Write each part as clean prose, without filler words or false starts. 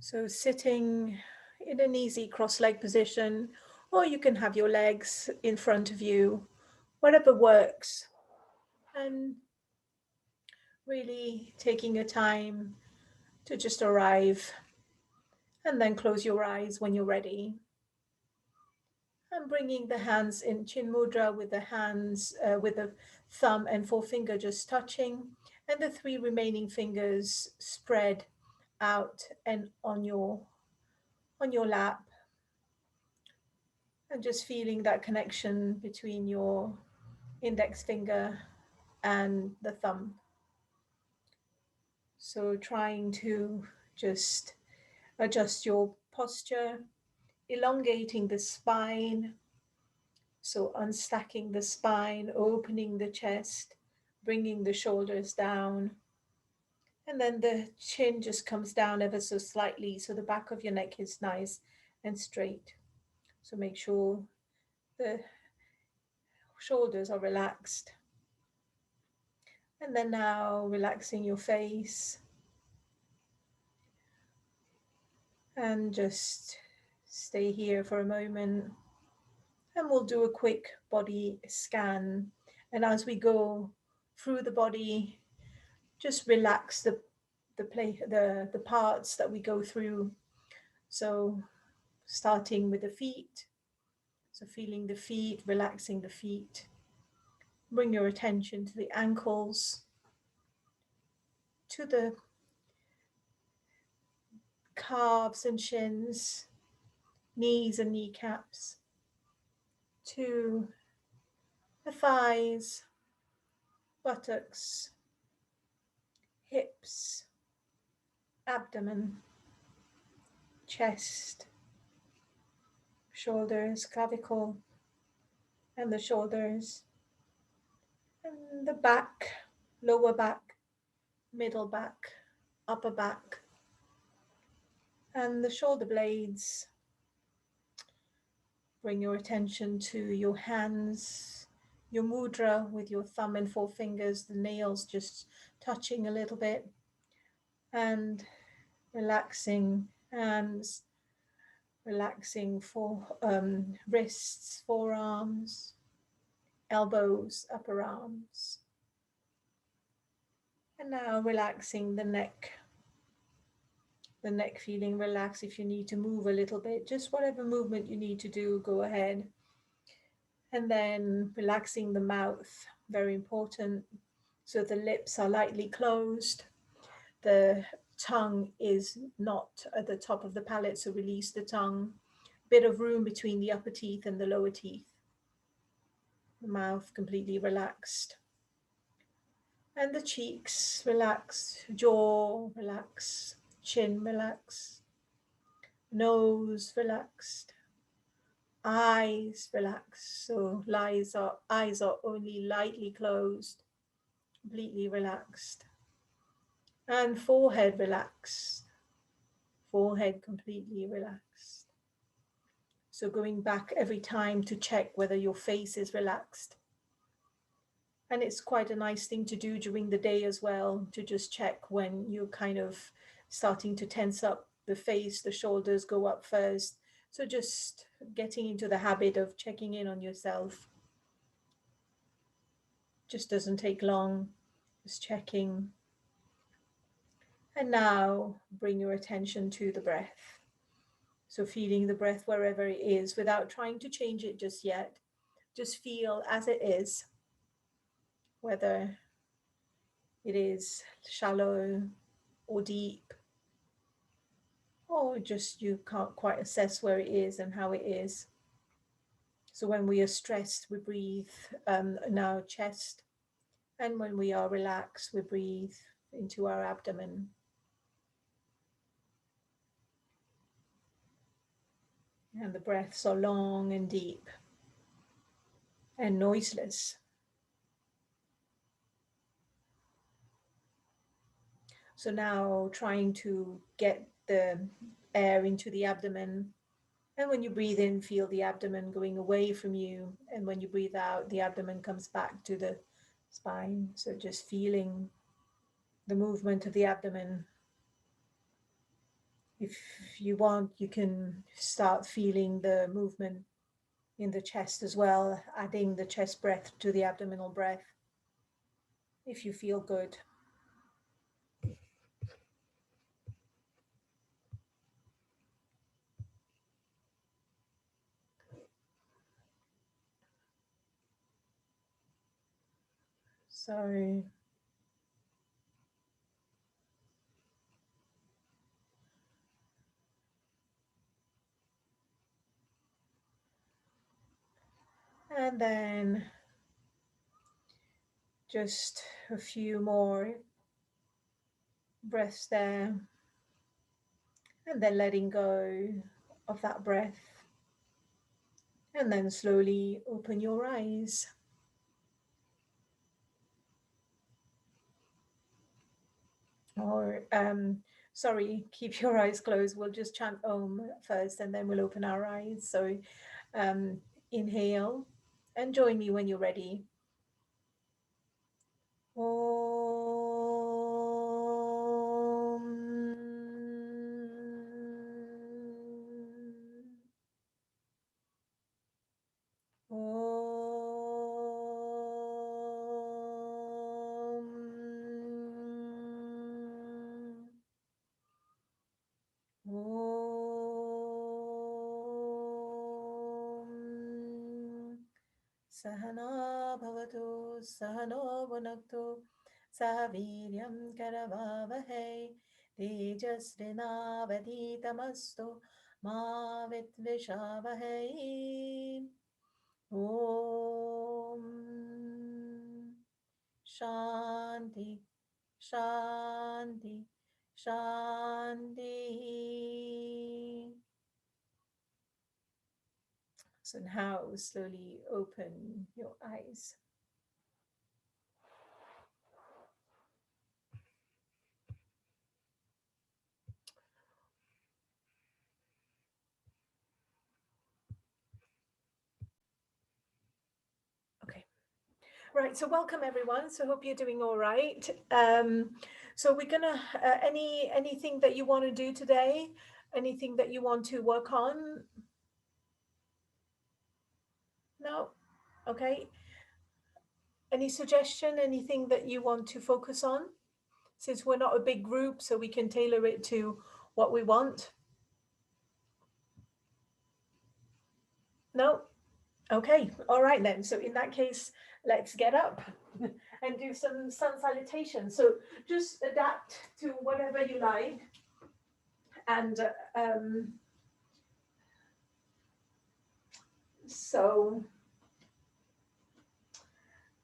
So sitting in an easy cross-leg position, or you can have your legs in front of you, whatever works. And really taking your time to just arrive and then close your eyes when you're ready. And bringing the hands in chin mudra with the hands, with the thumb and forefinger just touching, and the three remaining fingers spread out and on your lap, and just feeling that connection between your index finger and the thumb. So trying to just adjust your posture, elongating the spine. So unstacking the spine, opening the chest, bringing the shoulders down. And then the chin just comes down ever so slightly. So the back of your neck is nice and straight. So make sure the shoulders are relaxed. And then now relaxing your face and just stay here for a moment. And we'll do a quick body scan. And as we go through the body, just relax the parts that we go through. So starting with the feet. So feeling the feet, relaxing the feet. Bring your attention to the ankles, to the calves and shins, knees and kneecaps, to the thighs, buttocks, hips, abdomen, chest, shoulders, clavicle, and the shoulders, and the back, lower back, middle back, upper back, and the shoulder blades. Bring your attention to your hands, your mudra with your thumb and four fingers, the nails just touching a little bit, and relaxing hands, relaxing for wrists, forearms, elbows, upper arms. And now relaxing the neck feeling relaxed. If you need to move a little bit, just whatever movement you need to do, go ahead. And then relaxing the mouth, very important. So the lips are lightly closed. The tongue is not at the top of the palate, so release the tongue. Bit of room between the upper teeth and the lower teeth. The mouth completely relaxed. And the cheeks relaxed, jaw relaxed, chin relaxed, nose relaxed, eyes relaxed. So eyes are only lightly closed, completely relaxed. And forehead relaxed, forehead completely relaxed. So going back every time to check whether your face is relaxed. And it's quite a nice thing to do during the day as well, to just check when you're kind of starting to tense up the face, the shoulders go up first. So just getting into the habit of checking in on yourself. Just doesn't take long, just checking. And now bring your attention to the breath. So feeling the breath wherever it is without trying to change it just yet. Just feel as it is, whether it is shallow or deep, or just you can't quite assess where it is and how it is. So when we are stressed, we breathe in our chest, and when we are relaxed, we breathe into our abdomen. And the breaths are long and deep and noiseless. So now trying to get the air into the abdomen. And when you breathe in, feel the abdomen going away from you. And when you breathe out, the abdomen comes back to the spine. So just feeling the movement of the abdomen. If if you want, you can start feeling the movement in the chest as well, adding the chest breath to the abdominal breath if you feel good. So and then just a few more breaths there, and then letting go of that breath, and then slowly open your eyes. Or sorry, keep your eyes closed. We'll just chant Om first, and then we'll open our eyes. So inhale, and join me when you're ready. Sahana bhavatu sahano bhunaktu sah viryam karavavahe tejasvinavaditamastu ma vitvishavahe. Om Shanti Shanti Shanti. So now slowly open your eyes. Okay. Right, so welcome everyone. So hope you're doing all right. So we're gonna anything that you want to do today, anything that you want to work on? No? Okay. Any suggestion, anything that you want to focus on? Since we're not a big group, so we can tailor it to what we want. No? Okay, all right then. So in that case, let's get up and do some sun salutation. So just adapt to whatever you like. And so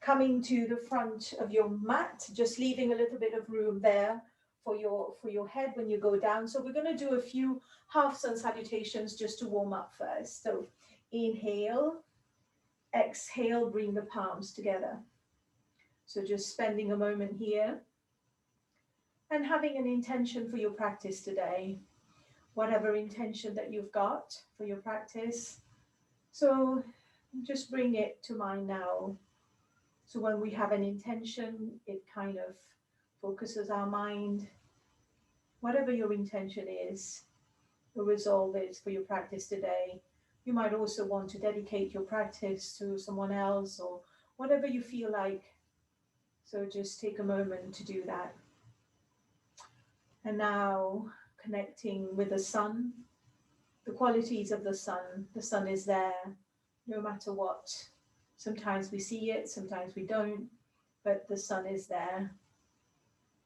coming to the front of your mat, just leaving a little bit of room there for your head when you go down. So we're going to do a few half sun salutations just to warm up first. So inhale, exhale, bring the palms together. So just spending a moment here and having an intention for your practice today, whatever intention that you've got for your practice. So just bring it to mind now. So when we have an intention, it kind of focuses our mind. Whatever your intention is, the resolve is for your practice today. You might also want to dedicate your practice to someone else or whatever you feel like. So just take a moment to do that. And now connecting with the sun, the qualities of the sun. The sun is there no matter what. Sometimes we see it, sometimes we don't, but the sun is there.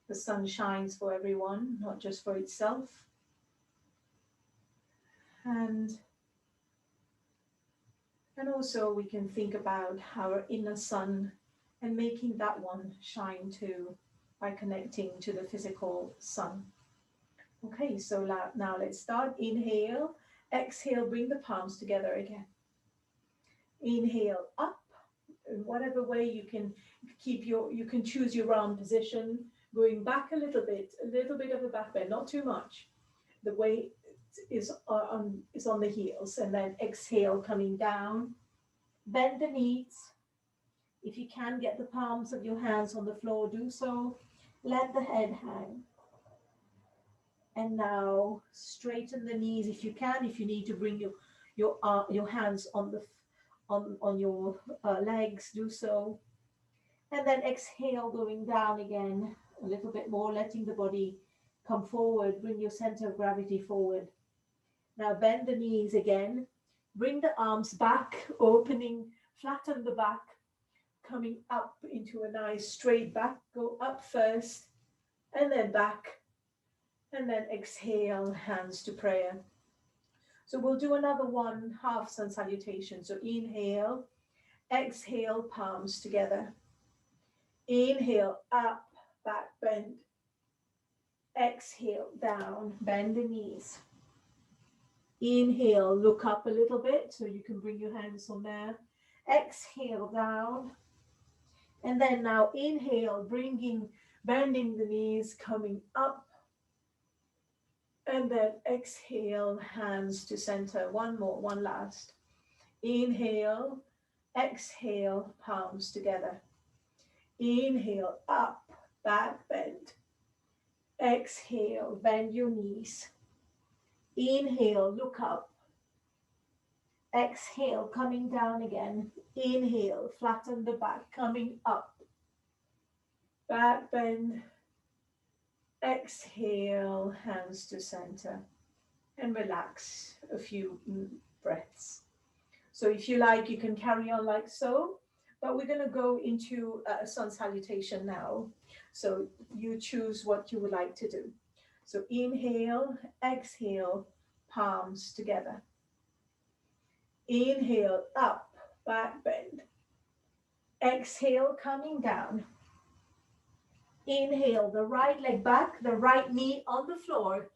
The sun shines for everyone, not just for itself. And also we can think about our inner sun and making that one shine too by connecting to the physical sun. Okay, so now let's start. Inhale, exhale, bring the palms together again. Inhale up, in whatever way you can you can choose your round position, going back a little bit of a back bend, not too much. The weight is on the heels, and then exhale, coming down, bend the knees. If you can get the palms of your hands on the floor, do so. Let the head hang. And now straighten the knees if you can. If you need to bring your hands on the on your legs, do so. And then exhale, going down again a little bit more, letting the body come forward. Bring your center of gravity forward. Now bend the knees again. Bring the arms back, opening, flatten the back, coming up into a nice straight back. Go up first and then back. And then exhale, hands to prayer. So we'll do another one, half sun salutation. So inhale, exhale, palms together. Inhale, up, back, bend. Exhale, down, bend the knees. Inhale, look up a little bit so you can bring your hands on there. Exhale, down. And then now inhale, bending the knees, coming up. And then exhale, hands to center. One more, one last. Inhale, exhale, palms together. Inhale, up, back, bend. Exhale, bend your knees. Inhale, look up. Exhale, coming down again. Inhale, flatten the back, coming up. Back bend. Exhale, hands to center. And relax a few breaths. So if you like, you can carry on like so. But we're going to go into a sun salutation now. So you choose what you would like to do. So inhale, exhale, palms together. Inhale, up, back bend. Exhale, coming down. Inhale, the right leg back, the right knee on the floor.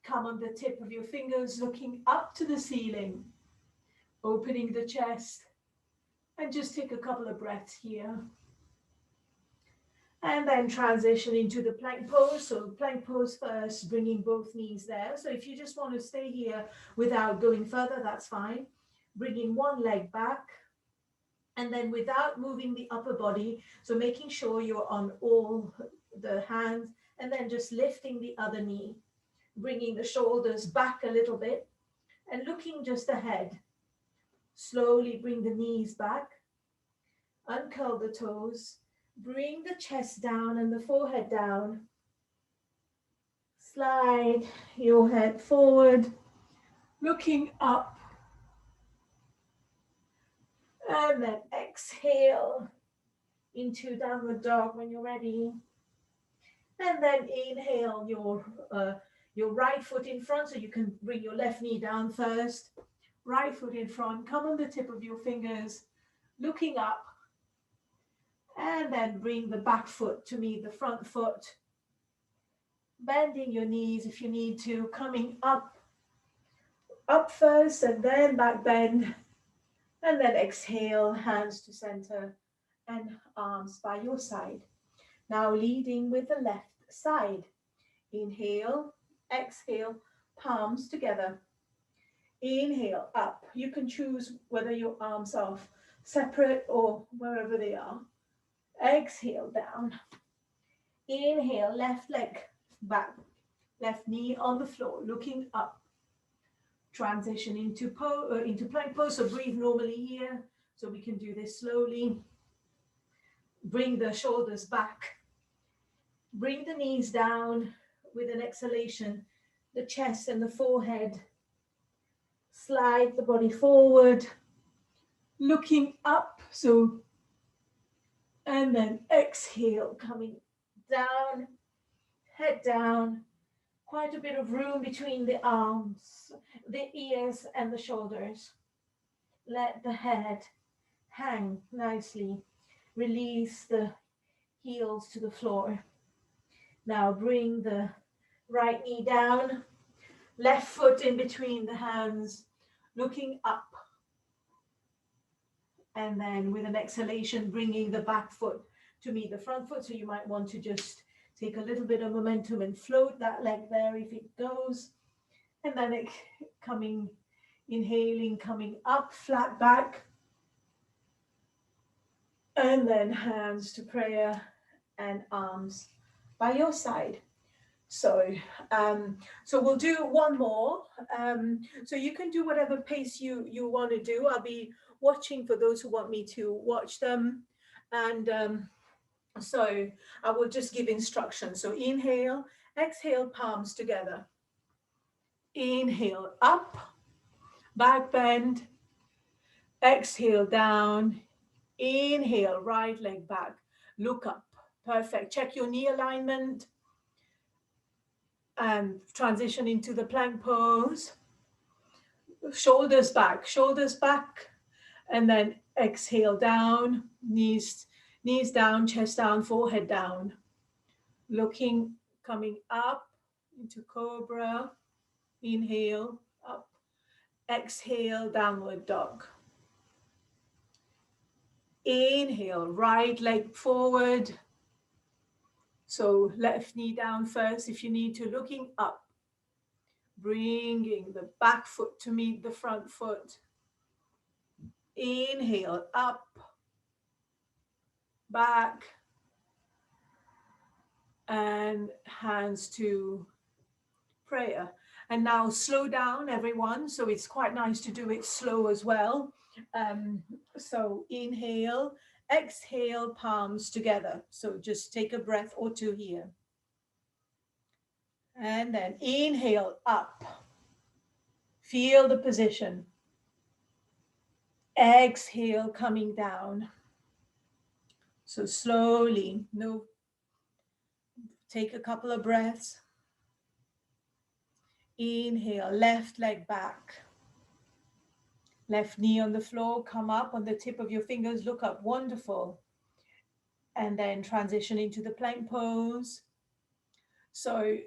Come on the tip of your fingers, looking up to the ceiling. Opening the chest. And just take a couple of breaths here. And then transition into the plank pose. So plank pose first, bringing both knees there. So if you just want to stay here without going further, that's fine. Bringing one leg back. And then without moving the upper body, so making sure you're on all the hands, and then just lifting the other knee. Bringing the shoulders back a little bit and looking just ahead. Slowly bring the knees back. Uncurl the toes. Bring the chest down and the forehead down. Slide your head forward, looking up. And then exhale into downward dog when you're ready. And then inhale your right foot in front, so you can bring your left knee down first. Right foot in front, come on the tip of your fingers, looking up. And then bring the back foot to meet the front foot. Bending your knees if you need to, coming up. Up first and then back bend. And then exhale, hands to center and arms by your side. Now leading with the left side. Inhale, exhale, palms together. Inhale, up. You can choose whether your arms are separate or wherever they are. Exhale, down. Inhale, left leg back. Left knee on the floor, looking up. Transition into plank pose, so breathe normally here. So we can do this slowly. Bring the shoulders back. Bring the knees down with an exhalation, the chest and the forehead. Slide the body forward, looking up. So, and then exhale, coming down, head down. Quite a bit of room between the arms, the ears and the shoulders. Let the head hang nicely. Release the heels to the floor. Now bring the right knee down, left foot in between the hands, looking up. And then with an exhalation, bringing the back foot to meet the front foot. So you might want to just take a little bit of momentum and float that leg there if it goes. And then inhaling, coming up, flat back. And then hands to prayer and arms by your side. So we'll do one more. So you can do whatever pace you want to do. I'll be watching for those who want me to watch them. And so I will just give instructions. So inhale, exhale, palms together. Inhale, up, back bend. Exhale, down. Inhale, right leg back. Look up. Perfect. Check your knee alignment and transition into the plank pose. Shoulders back, and then exhale down, knees down, chest down, forehead down. Looking, coming up into cobra. Inhale, up. Exhale, downward dog. Inhale, right leg forward. So left knee down first if you need to, looking up. Bringing the back foot to meet the front foot. Inhale, up, back, and hands to prayer. And now slow down, everyone. So it's quite nice to do it slow as well. So inhale, exhale, palms together. So just take a breath or two here. And then inhale, up. Feel the position. Exhale, coming down. So slowly, take a couple of breaths. Inhale, left leg back. Left knee on the floor, come up on the tip of your fingers, look up, wonderful. And then transition into the plank pose. So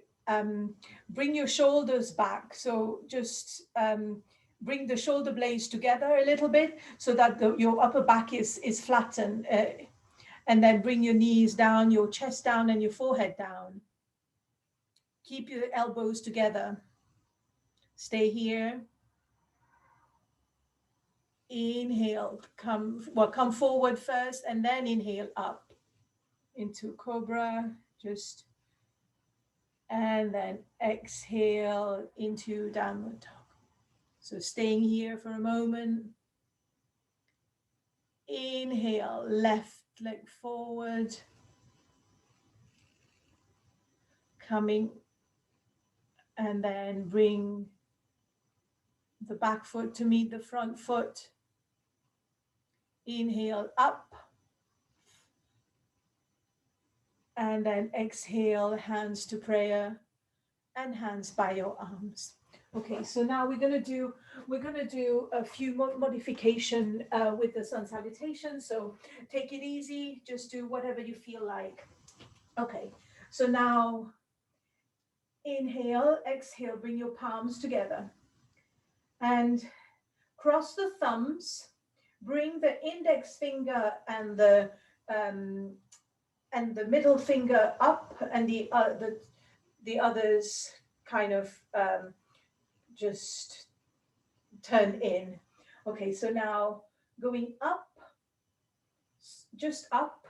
bring your shoulders back. So just bring the shoulder blades together a little bit so that your upper back is flattened. And then bring your knees down, your chest down, and your forehead down. Keep your elbows together. Stay here. Inhale, come forward first, and then inhale up into cobra, and then exhale into downward dog. So staying here for a moment. Inhale, left leg forward, coming, and then bring the back foot to meet the front foot. Inhale up, and then exhale, hands to prayer and hands by your arms. Okay, so now we're gonna do a few modification with the sun salutation. So take it easy, just do whatever you feel like. Okay, so now inhale, exhale, bring your palms together and cross the thumbs. Bring the index finger and the middle finger up, and the others kind of just turn in. Okay, so now going up, just up,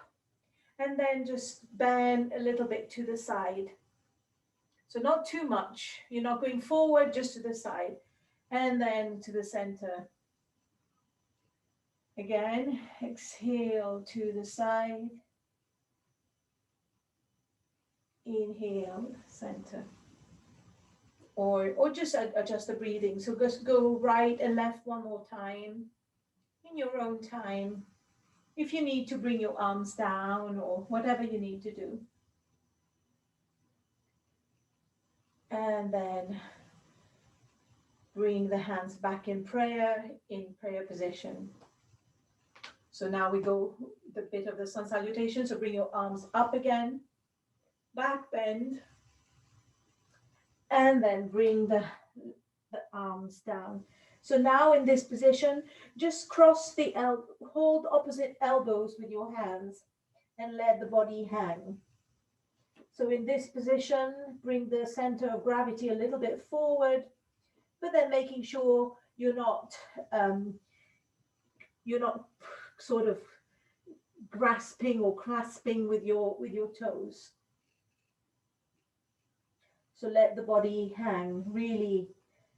and then just bend a little bit to the side. So not too much. You're not going forward, just to the side, and then to the center. Again, exhale to the side. Inhale, center. Or just adjust the breathing. So just go right and left one more time in your own time. If you need to bring your arms down or whatever you need to do. And then bring the hands back in prayer position. So now we go the bit of the sun salutation. So bring your arms up again, back bend, and then bring the arms down. So now in this position, just cross hold opposite elbows with your hands and let the body hang. So in this position, bring the center of gravity a little bit forward, but then making sure you're not sort of grasping or clasping with your toes. So let the body hang, really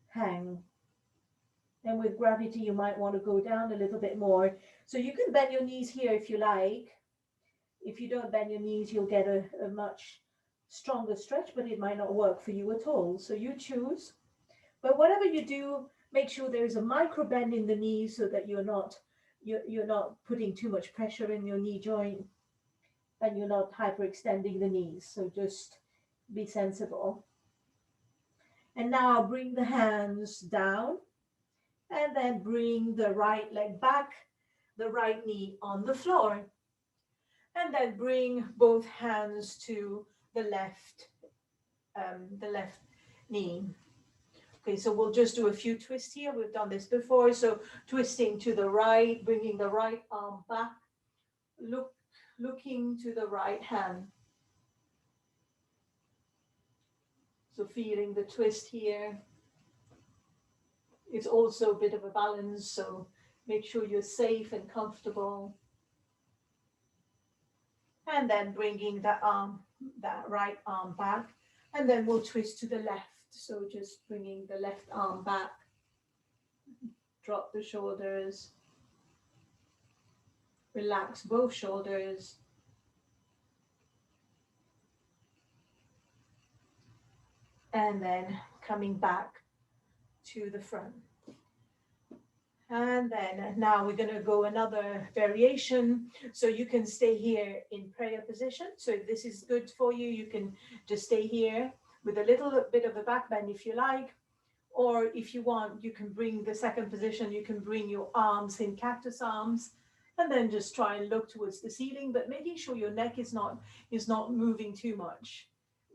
hang. And with gravity, you might want to go down a little bit more. So you can bend your knees here if you like. If you don't bend your knees, you'll get a much stronger stretch, but it might not work for you at all. So you choose. But whatever you do, make sure there is a micro bend in the knees so that you're not putting too much pressure in your knee joint and you're not hyperextending the knees. So just be sensible. And now bring the hands down and then bring the right leg back, the right knee on the floor. And then bring both hands to the left knee. Okay, so we'll just do a few twists here. We've done this before. So twisting to the right, bringing the right arm back, looking to the right hand. So feeling the twist here. It's also a bit of a balance, so make sure you're safe and comfortable. And then bringing that right arm back, and then we'll twist to the left. So just bringing the left arm back, drop the shoulders, relax both shoulders. And then coming back to the front. And then now we're going to go another variation. So you can stay here in prayer position. So if this is good for you, you can just stay here with a little bit of a back bend if you like. Or if you want, you can bring the second position, you can bring your arms in cactus arms and then just try and look towards the ceiling, but making sure your neck is not moving too much.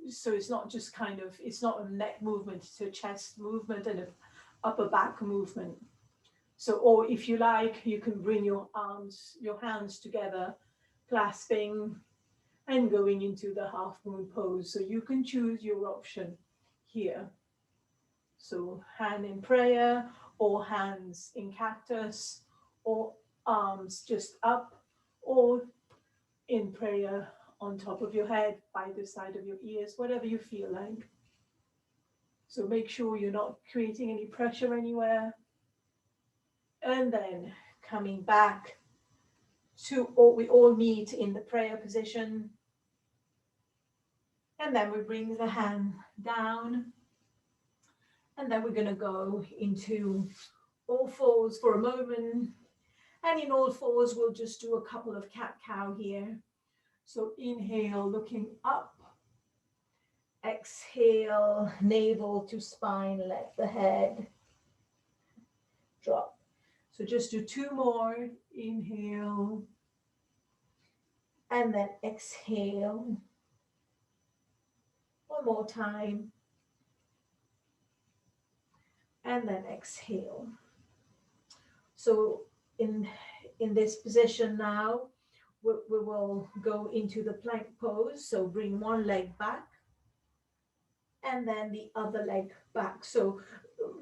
So it's not just it's not a neck movement, it's a chest movement and an upper back movement. So, or if you like, you can bring your hands together, clasping and going into the half moon pose. So you can choose your option here. So hand in prayer or hands in cactus or arms just up or in prayer on top of your head, by the side of your ears, whatever you feel like. So make sure you're not creating any pressure anywhere. And then coming back to we all meet in the prayer position. And then we bring the hand down. And then we're going to go into all fours for a moment. And in all fours, we'll just do a couple of cat-cow here. So inhale, looking up. Exhale, navel to spine, let the head drop. So just do two more. Inhale. And then exhale. One more time. And then exhale. So in this position now, we will go into the plank pose. So bring one leg back and then the other leg back. So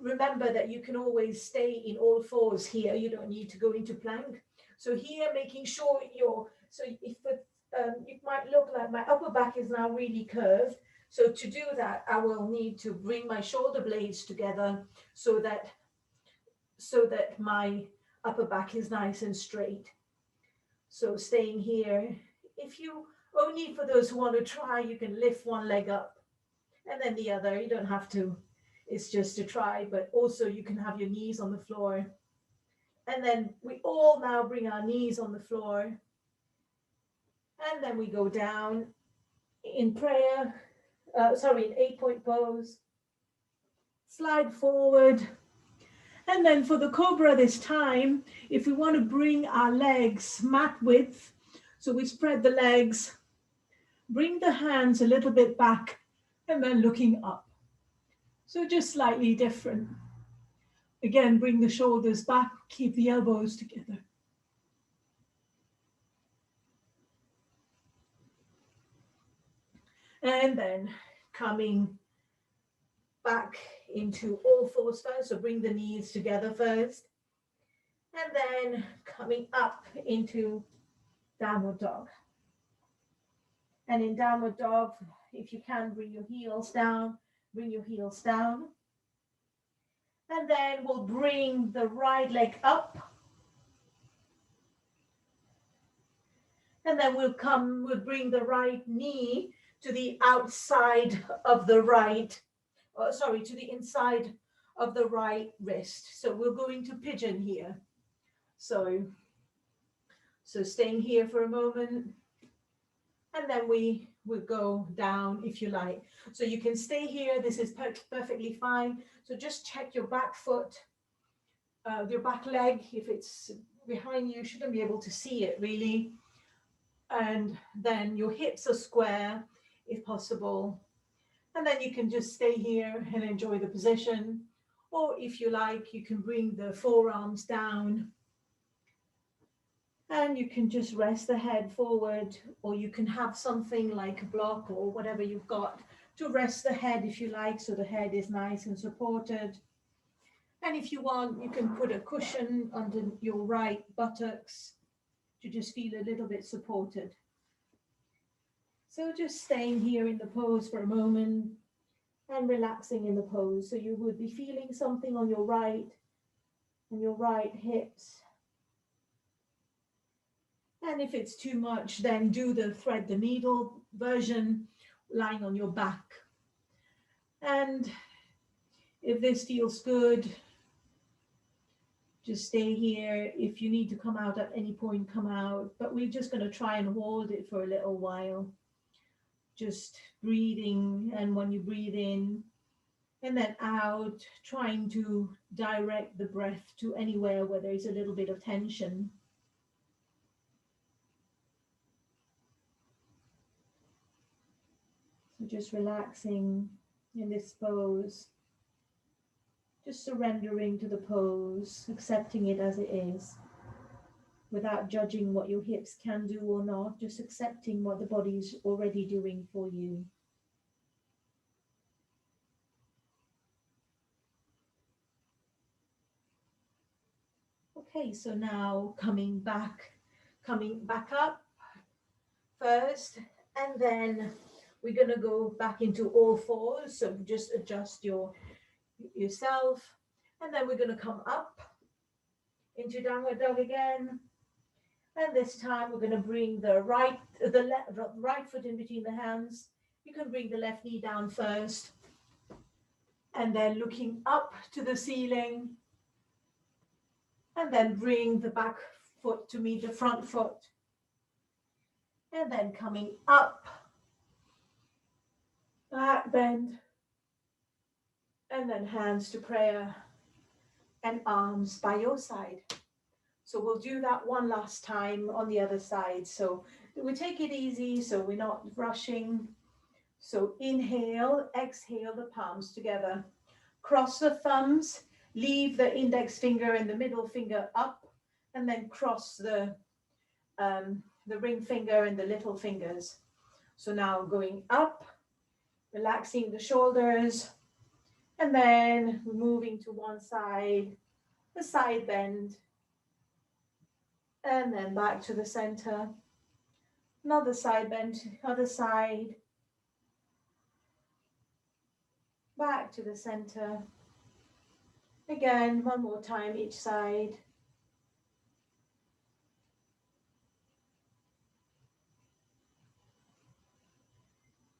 remember that you can always stay in all fours here. You don't need to go into plank. So here, making sure so if it might look like my upper back is now really curved. So to do that, I will need to bring my shoulder blades together so that my upper back is nice and straight. So staying here, if you only for those who want to try, you can lift one leg up and then the other. You don't have to, it's just to try, but also you can have your knees on the floor. And then we all now bring our knees on the floor. And then we go down in prayer, in 8-point pose. Slide forward. And then for the cobra this time, if we want to bring our legs mat width, so we spread the legs, bring the hands a little bit back, and then looking up. So just slightly different. Again, bring the shoulders back, keep the elbows together. And then coming back into all fours first, so bring the knees together first. And then coming up into downward dog. And in downward dog, if you can, bring your heels down Bring your heels down. And then we'll bring the right leg up. And then we'll bring the right knee to the outside of the right, to the inside of the right wrist. So we're going to pigeon here. So staying here for a moment. And then we will go down if you like. So you can stay here. This is perfectly fine. So just check your back foot, your back leg. If it's behind you, you shouldn't be able to see it really. And then your hips are square if possible. And then you can just stay here and enjoy the position. Or if you like, you can bring the forearms down. And you can just rest the head forward, or you can have something like a block or whatever you've got to rest the head if you like, so the head is nice and supported. And if you want, you can put a cushion under your right buttocks to just feel a little bit supported. So just staying here in the pose for a moment and relaxing in the pose. So you would be feeling something on your right and your right hips. And if it's too much, then do the thread the needle version, lying on your back. And if this feels good, just stay here. If you need to come out at any point, come out. But we're just going to try and hold it for a little while. Just breathing, and when you breathe in and then out, trying to direct the breath to anywhere where there's a little bit of tension. So just relaxing in this pose, just surrendering to the pose, accepting it as it is, without judging what your hips can do or not, just accepting what the body's already doing for you. Okay, so now coming back up first, and then we're going to go back into all fours. So just adjust yourself, and then we're going to come up into downward dog again. And this time we're going to bring the right foot in between the hands. You can bring the left knee down first, and then looking up to the ceiling, and then bring the back foot to meet the front foot, and then coming up, back bend, and then hands to prayer and arms by your side. So we'll do that one last time on the other side. So we take it easy, so we're not rushing. So inhale, exhale, the palms together. Cross the thumbs, leave the index finger and the middle finger up, and then cross the ring finger and the little fingers. So now going up, relaxing the shoulders, and then moving to one side, the side bend, and then back to the center. Another side bend, other side, back to the center. Again, one more time each side.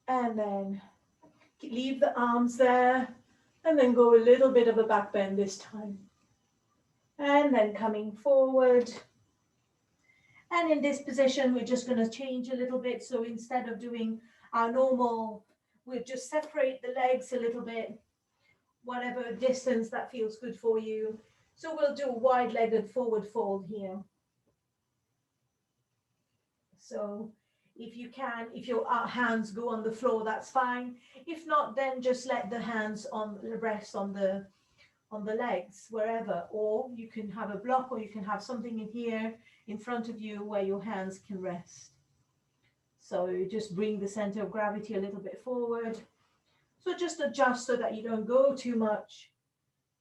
And then leave the arms there, and then go a little bit of a back bend this time. And then coming forward. And in this position, we're just going to change a little bit. So instead of doing our normal, we'll just separate the legs a little bit, whatever distance that feels good for you. So we'll do a wide-legged forward fold here. So if you can, if your hands go on the floor, that's fine. If not, then just let the hands rest on the legs, wherever. Or you can have a block, or you can have something in here in front of you where your hands can rest. So just bring the center of gravity a little bit forward. So just adjust so that you don't go too much.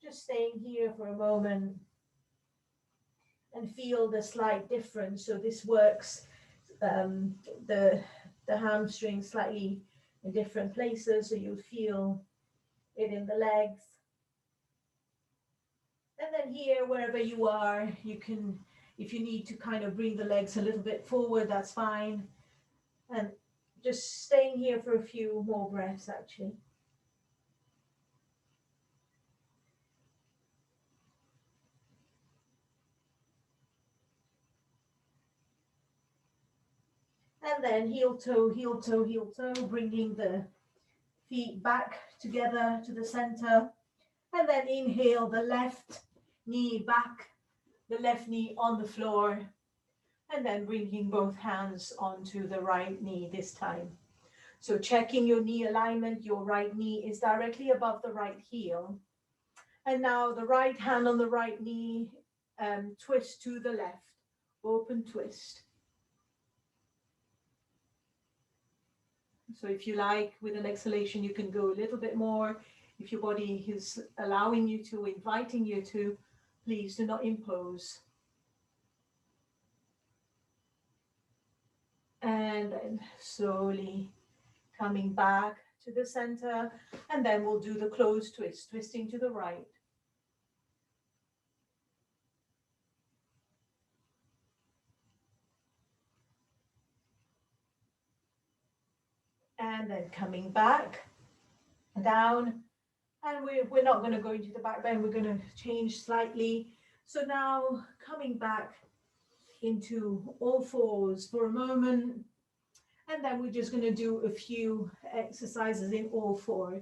Just staying here for a moment and feel the slight difference. So this works the hamstring slightly in different places, so you'll feel it in the legs. And then here, wherever you are, you can, if you need to kind of bring the legs a little bit forward, that's fine. And just staying here for a few more breaths, actually. And then heel toe, heel toe, heel toe, bringing the feet back together to the center. And then inhale the left knee back, the left knee on the floor. And then bringing both hands onto the right knee this time. So checking your knee alignment, your right knee is directly above the right heel. And now the right hand on the right knee, twist to the left, open twist. So if you like, with an exhalation, you can go a little bit more. If your body is allowing you to, inviting you to, please do not impose. And then slowly coming back to the center, and then we'll do the closed twist, twisting to the right. And then coming back, down, and we're not going to go into the back bend, we're going to change slightly. So now coming back into all fours for a moment, and then we're just going to do a few exercises in all four.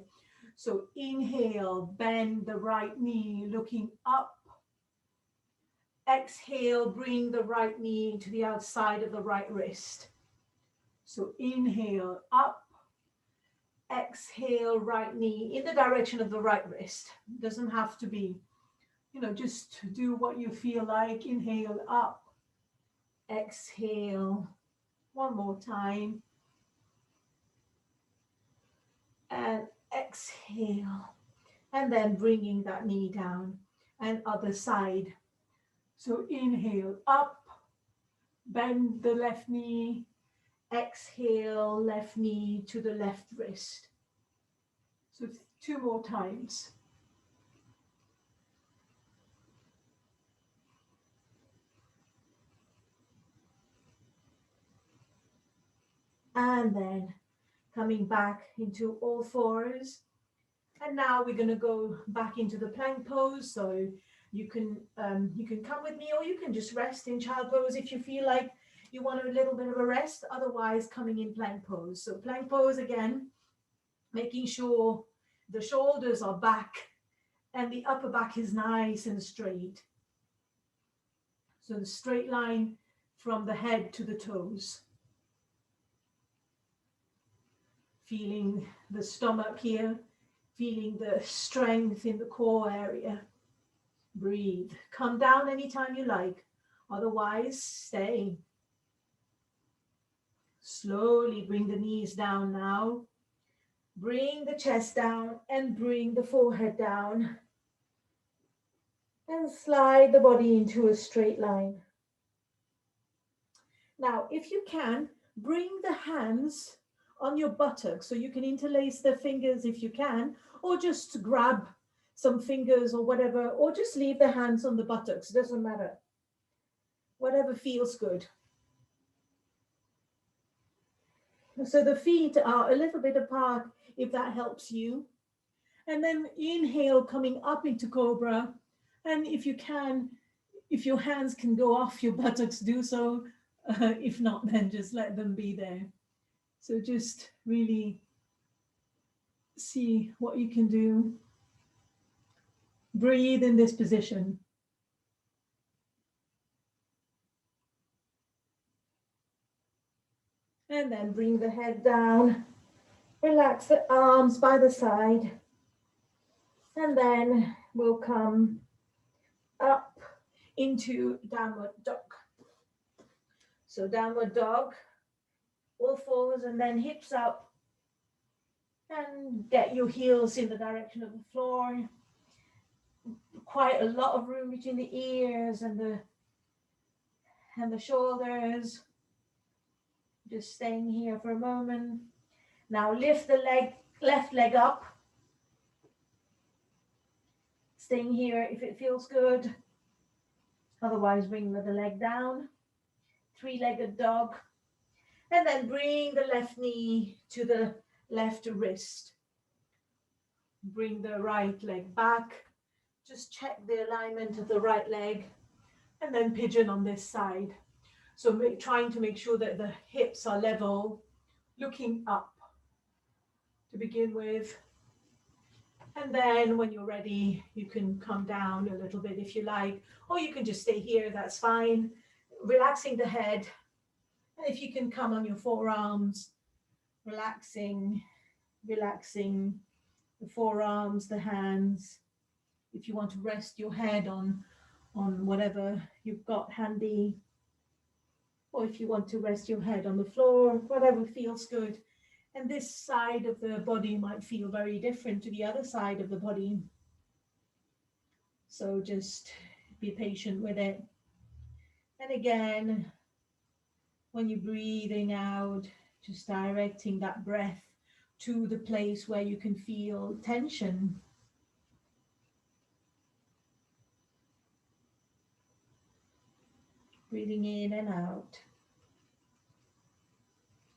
So inhale, bend the right knee, looking up. Exhale, bring the right knee to the outside of the right wrist. So inhale, up. Exhale, right knee in the direction of the right wrist. Doesn't have to be, just do what you feel like. Inhale, up. Exhale, one more time. And exhale. And then bringing that knee down. And other side. So inhale, up. Bend the left knee. Exhale, left knee to the left wrist. So 2 more times. And then coming back into all fours. And now we're going to go back into the plank pose. So you can come with me, or you can just rest in child pose if you feel like you want a little bit of a rest. Otherwise, coming in plank pose. So plank pose again, making sure the shoulders are back and the upper back is nice and straight. So the straight line from the head to the toes. Feeling the stomach here, feeling the strength in the core area. Breathe. Come down anytime you like. Otherwise, stay. Slowly bring the knees down now. Bring the chest down and bring the forehead down. And slide the body into a straight line. Now, if you can, bring the hands on your buttocks, so you can interlace the fingers if you can, or just grab some fingers or whatever, or just leave the hands on the buttocks, doesn't matter. Whatever feels good. So the feet are a little bit apart, if that helps you. And then inhale, coming up into cobra. And if you can, if your hands can go off your buttocks, do so. If not, then just let them be there. So just really see what you can do. Breathe in this position. And then bring the head down. Relax the arms by the side. And then we'll come up into downward dog. So downward dog, all fours, and then hips up. And get your heels in the direction of the floor. Quite a lot of room between the ears and the shoulders. Just staying here for a moment. Now lift the left leg up. staying here if it feels good. Otherwise, bring the leg down. Three-legged dog. And then bring the left knee to the left wrist. Bring the right leg back. Just check the alignment of the right leg. And then pigeon on this side. So trying to make sure that the hips are level, looking up to begin with. And then when you're ready, you can come down a little bit if you like, or you can just stay here, that's fine. Relaxing the head. And if you can come on your forearms, relaxing the forearms, the hands. If you want to rest your head on whatever you've got handy, or if you want to rest your head on the floor, whatever feels good. And this side of the body might feel very different to the other side of the body. So just be patient with it. And again, when you're breathing out, just directing that breath to the place where you can feel tension. Breathing in and out.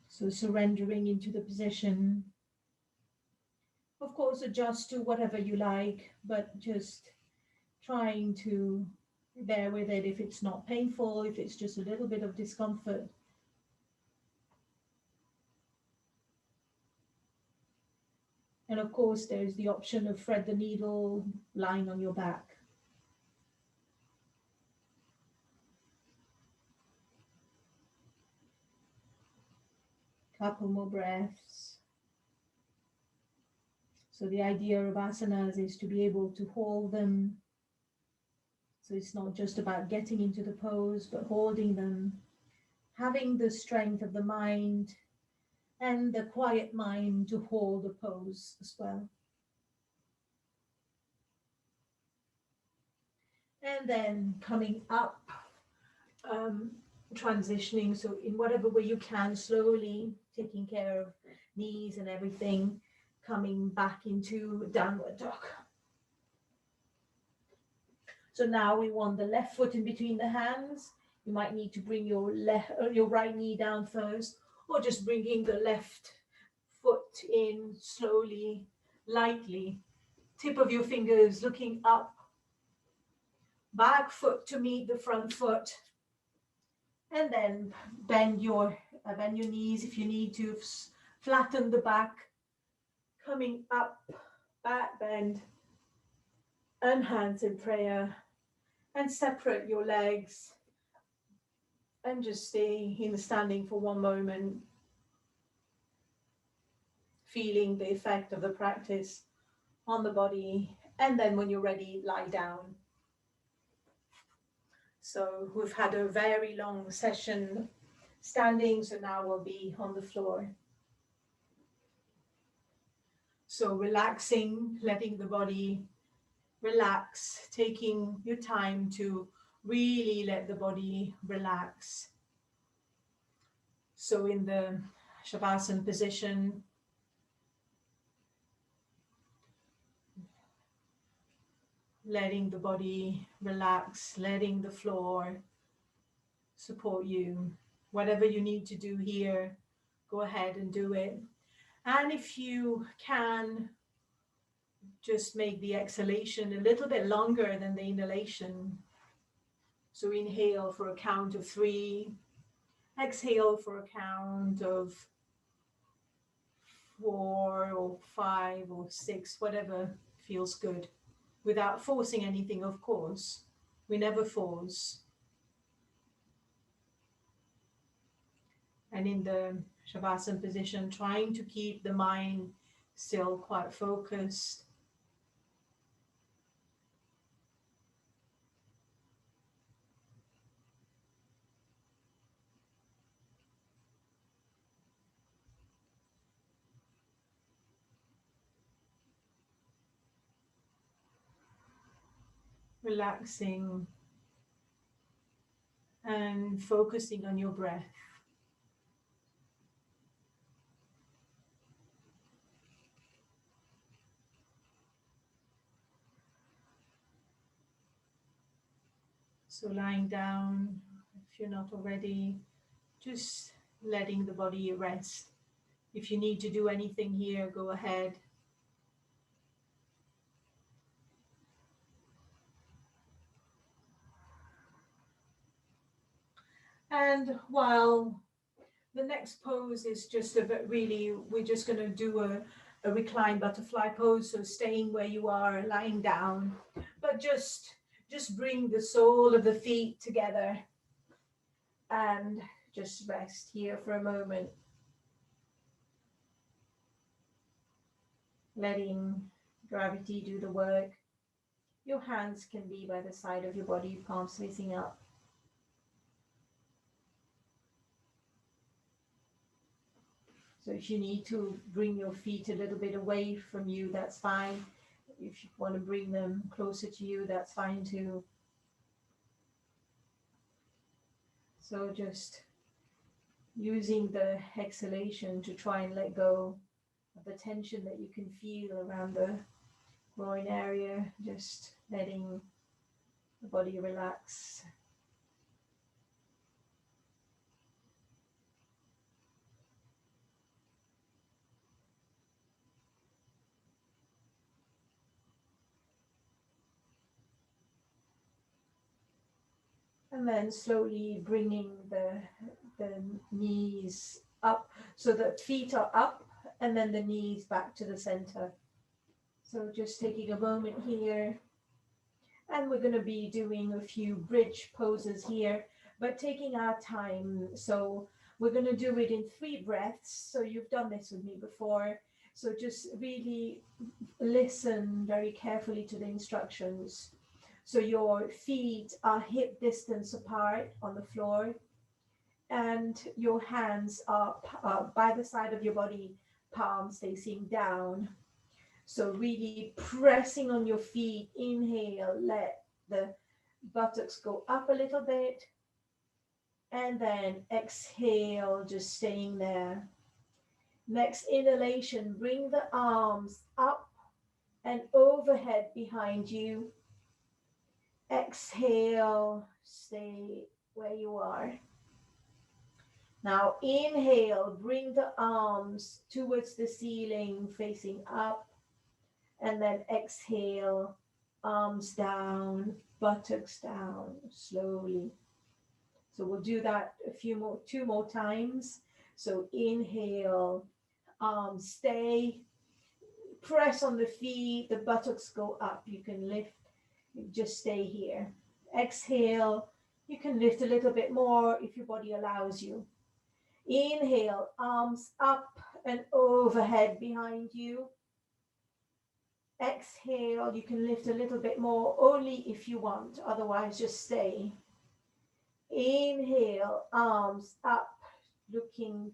So surrendering into the position. Of course, adjust to whatever you like, but just trying to bear with it if it's not painful, if it's just a little bit of discomfort. And of course, there's the option of thread the needle lying on your back. Couple more breaths. So the idea of asanas is to be able to hold them. So it's not just about getting into the pose, but holding them, having the strength of the mind and the quiet mind to hold the pose as well. And then coming up, transitioning, so in whatever way you can, slowly taking care of knees and everything, coming back into downward dog. So now we want the left foot in between the hands. You might need to bring your right knee down first, or just bringing the left foot in slowly, lightly. Tip of your fingers looking up. Back foot to meet the front foot. And then bend your knees if you need to. Flatten the back. Coming up, back bend. And hands in prayer. And separate your legs. And just stay in the standing for one moment. Feeling the effect of the practice on the body. And then when you're ready, lie down. So we've had a very long session standing, so now we'll be on the floor. So relaxing, letting the body relax, taking your time to really let the body relax. So in the Shavasana position, letting the body relax, letting the floor support you. Whatever you need to do here, go ahead and do it. And if you can, just make the exhalation a little bit longer than the inhalation. So inhale for a count of 3, exhale for a count of 4 or 5 or 6, whatever feels good. Without forcing anything, of course. We never force. And in the Shavasana position, trying to keep the mind still quite focused. Relaxing and focusing on your breath. So lying down, if you're not already, just letting the body rest. If you need to do anything here, go ahead. And while the next pose is just a bit really, we're just going to do a reclined butterfly pose. So staying where you are, lying down, but just bring the sole of the feet together and just rest here for a moment. Letting gravity do the work. Your hands can be by the side of your body, palms facing up. So if you need to bring your feet a little bit away from you, that's fine. If you want to bring them closer to you, that's fine too. So just using the exhalation to try and let go of the tension that you can feel around the groin area, just letting the body relax. And then slowly bringing the knees up so that feet are up and then the knees back to the center. So just taking a moment here, and we're going to be doing a few bridge poses here, but taking our time. So we're going to do it in 3 breaths. So you've done this with me before. So just really listen very carefully to the instructions. So your feet are hip distance apart on the floor, and your hands are by the side of your body, palms facing down. So really pressing on your feet. Inhale, let the buttocks go up a little bit. And then exhale, just staying there. Next inhalation, bring the arms up and overhead behind you. Exhale, stay where you are. Now inhale, bring the arms towards the ceiling, facing up. And then exhale, arms down, buttocks down, slowly. So we'll do that 2 more times. So inhale, arms stay, press on the feet, the buttocks go up. You can lift, just stay here. Exhale, you can lift a little bit more if your body allows you. Inhale, arms up and overhead behind you. Exhale, you can lift a little bit more only if you want, otherwise just stay. Inhale, arms up, looking,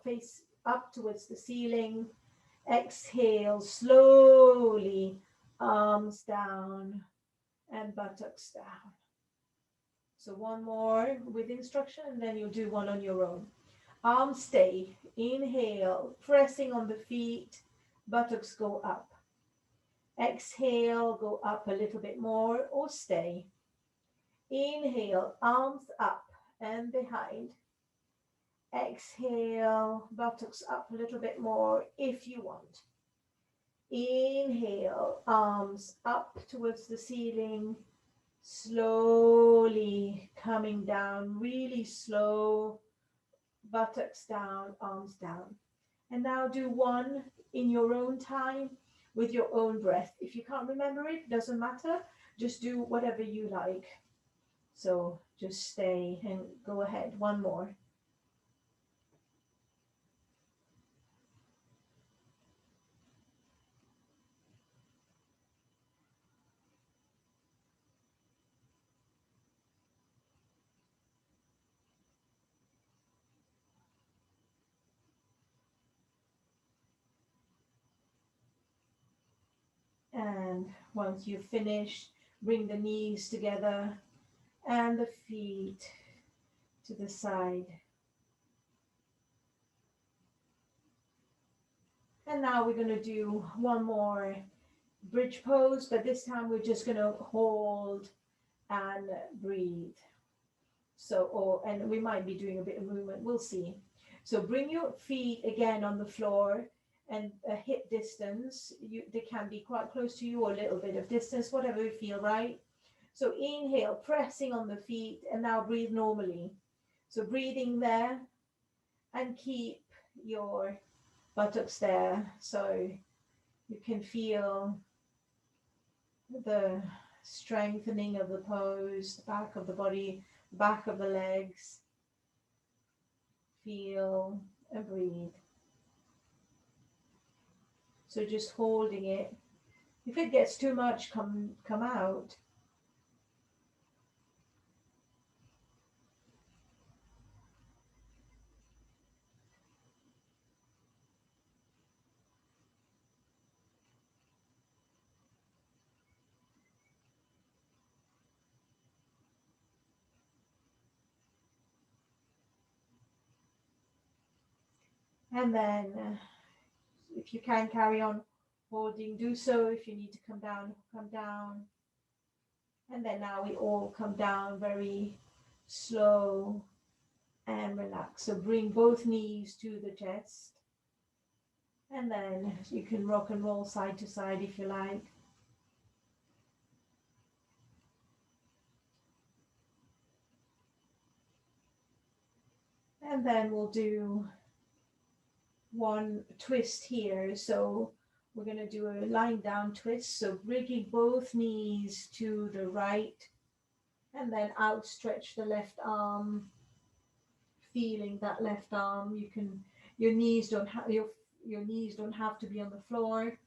face up towards the ceiling. Exhale, slowly, arms down and buttocks down. So one more with instruction, and then you'll do one on your own. Arms stay. Inhale, pressing on the feet, buttocks go up. Exhale, go up a little bit more or stay. Inhale, arms up and behind. Exhale, buttocks up a little bit more if you want. Inhale, arms up towards the ceiling, slowly coming down, really slow, buttocks down, arms down. And now do one in your own time with your own breath. If you can't remember it, doesn't matter. Just do whatever you like. So just stay and go ahead. One more. And once you've finished, bring the knees together and the feet to the side. And now we're going to do one more bridge pose, but this time we're just going to hold and breathe. And we might be doing a bit of movement, we'll see. So bring your feet again on the floor and a hip distance. They can be quite close to you or a little bit of distance, whatever you feel right. So inhale, pressing on the feet, and now breathe normally. So breathing there and keep your buttocks there so you can feel the strengthening of the pose, the back of the body, back of the legs. Feel and breathe. So just holding it. If it gets too much, come out. And then if you can carry on holding, do so. If you need to come down, come down. And then now we all come down very slow and relax. So bring both knees to the chest. And then you can rock and roll side to side if you like. And then we'll do one twist here. So we're going to do a lying down twist. So bringing both knees to the right and then outstretch the left arm, feeling that left arm. Your knees don't have to be on the floor.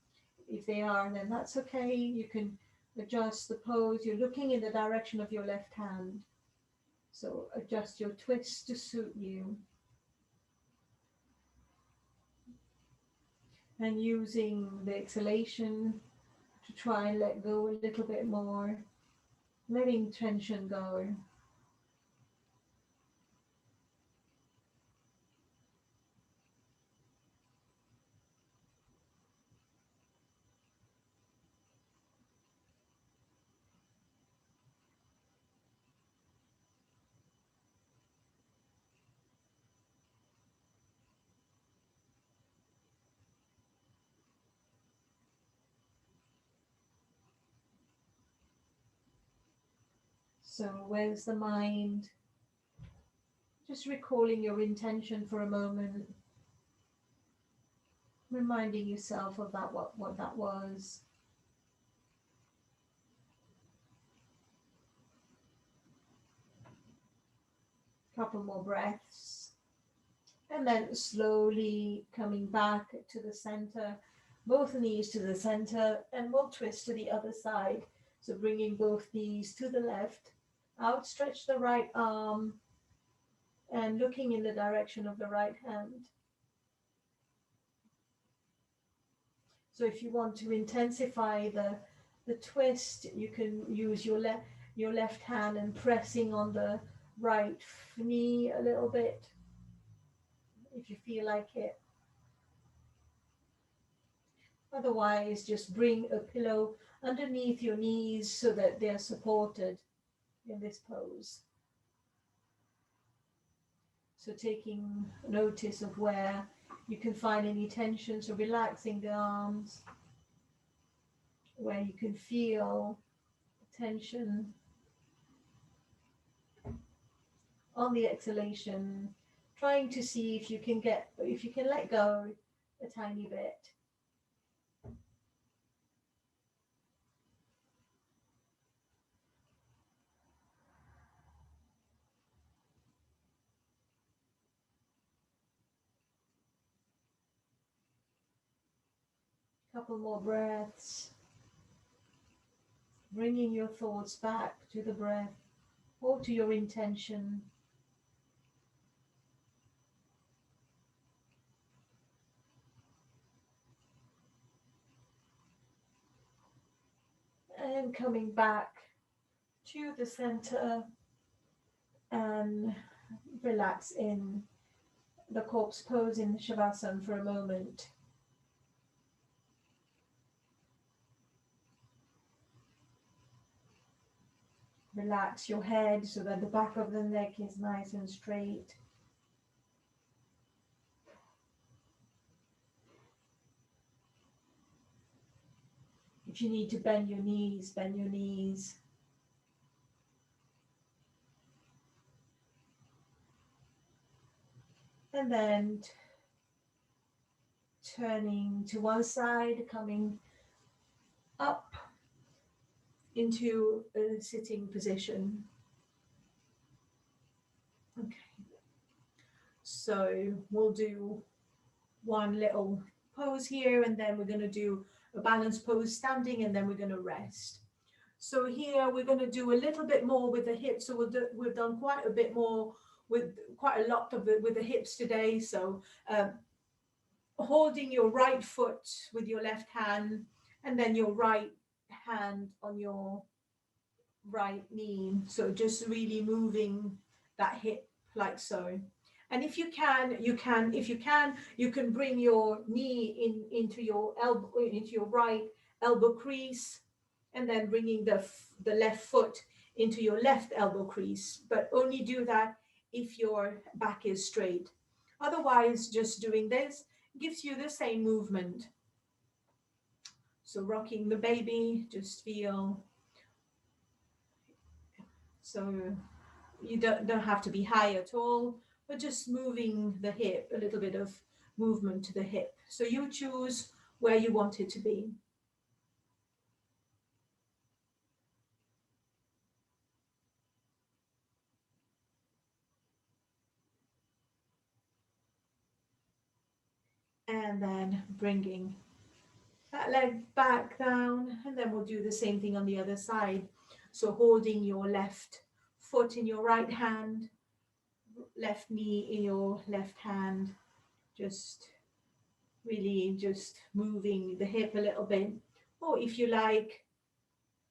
If they are, then that's okay. You can adjust the pose. You're looking in the direction of your left hand. So adjust your twist to suit you. And using the exhalation to try and let go a little bit more, letting tension go. So where's the mind? Just recalling your intention for a moment, reminding yourself of that, what that was. Couple more breaths. And then slowly coming back to the center, both knees to the center, and we'll twist to the other side. So bringing both knees to the left, outstretch the right arm, and looking in the direction of the right hand. So if you want to intensify the twist, you can use your left hand and pressing on the right knee a little bit, if you feel like it. Otherwise, just bring a pillow underneath your knees so that they're supported in this pose. So taking notice of where you can find any tension, so relaxing the arms, where you can feel tension. On the exhalation, trying to see if you can let go a tiny bit. Couple more breaths. Bringing your thoughts back to the breath or to your intention. And coming back to the center and relax in the corpse pose in Shavasana for a moment. Relax your head so that the back of the neck is nice and straight. If you need to bend your knees, bend your knees. And then turning to one side, coming up into a sitting position. Okay, so we'll do one little pose here, and then we're going to do a balance pose standing, and then we're going to rest. So here we're going to do a little bit more with the hips. So we've done quite a bit more with quite a lot of it with the hips today. So holding your right foot with your left hand, and then your right hand on your right knee. So just really moving that hip like so. And if you can, you can bring your knee into your elbow, into your right elbow crease, and then bringing the left foot into your left elbow crease. But only do that if your back is straight. Otherwise, just doing this gives you the same movement. So rocking the baby, just feel. So you don't have to be high at all, but just moving the hip, a little bit of movement to the hip. So you choose where you want it to be. And then bringing that leg back down, and then we'll do the same thing on the other side. So holding your left foot in your right hand, left knee in your left hand, just really just moving the hip a little bit. Or if you like,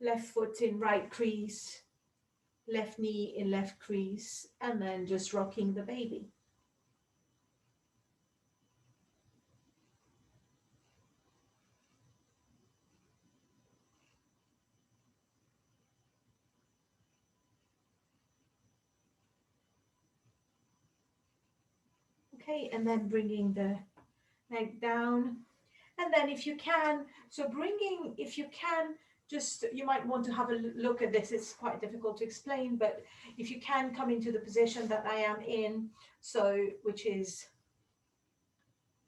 left foot in right crease, left knee in left crease, and then just rocking the baby. Okay, and then bringing the leg down. And then if you can, so bringing, if you can, just, you might want to have a look at this. It's quite difficult to explain, but if you can come into the position that I am in, so, which is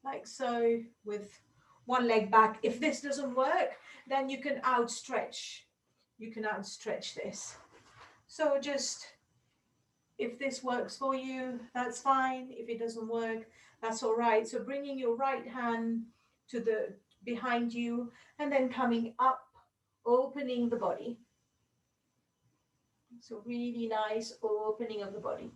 like so, with one leg back. If this doesn't work, then you can outstretch. You can outstretch this. So just, if this works for you, that's fine. If it doesn't work, that's all right. So bringing your right hand to the behind you, and then coming up, opening the body. So really nice opening of the body.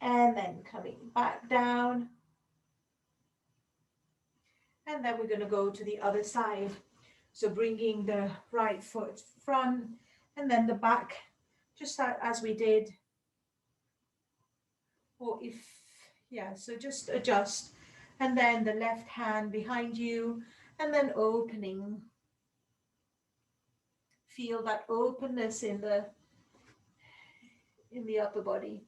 And then coming back down. And then we're going to go to the other side. So bringing the right foot front, and then the back, just as we did. Or if, yeah, so just adjust. And then the left hand behind you, and then opening. Feel that openness in the upper body.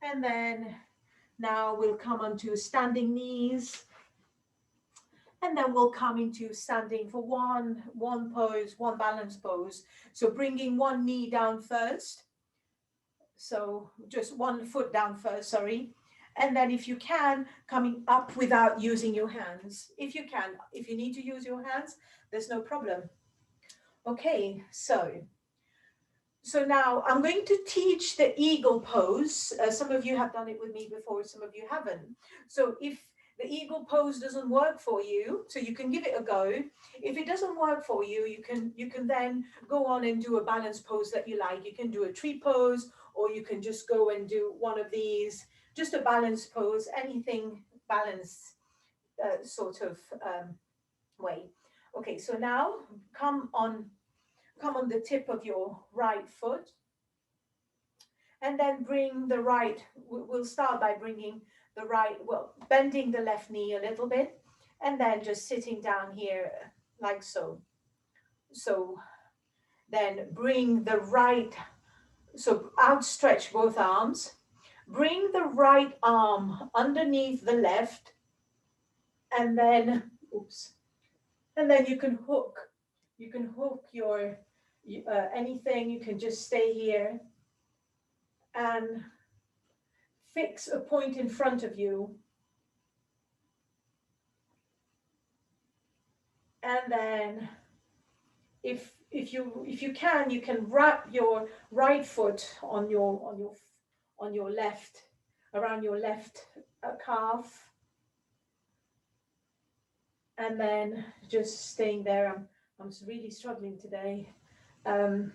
And then now we'll come onto standing knees. And then we'll come into standing for one pose, one balance pose. So bringing one knee down first. So just one foot down first, sorry. And then if you can, coming up without using your hands. If you can, if you need to use your hands, there's no problem. Okay, so now I'm going to teach the eagle pose. Some of you have done it with me before, some of you haven't. So if the eagle pose doesn't work for you, so you can give it a go. If it doesn't work for you, you can then go on and do a balance pose that you like. You can do a tree pose, or you can just go and do one of these, just a balance pose, anything balanced sort of way. Okay, so now come on the tip of your right foot, And then bring the right, we'll start by bringing the right, well, bending the left knee a little bit, and then just sitting down here like so. So then bring the right, so outstretch both arms, bring the right arm underneath the left, and then, oops, and then you can hook your, anything, you can just stay here and fix a point in front of you. And then if you can, you can wrap your right foot on your left, around your left calf, and then just staying there. I'm really struggling today. And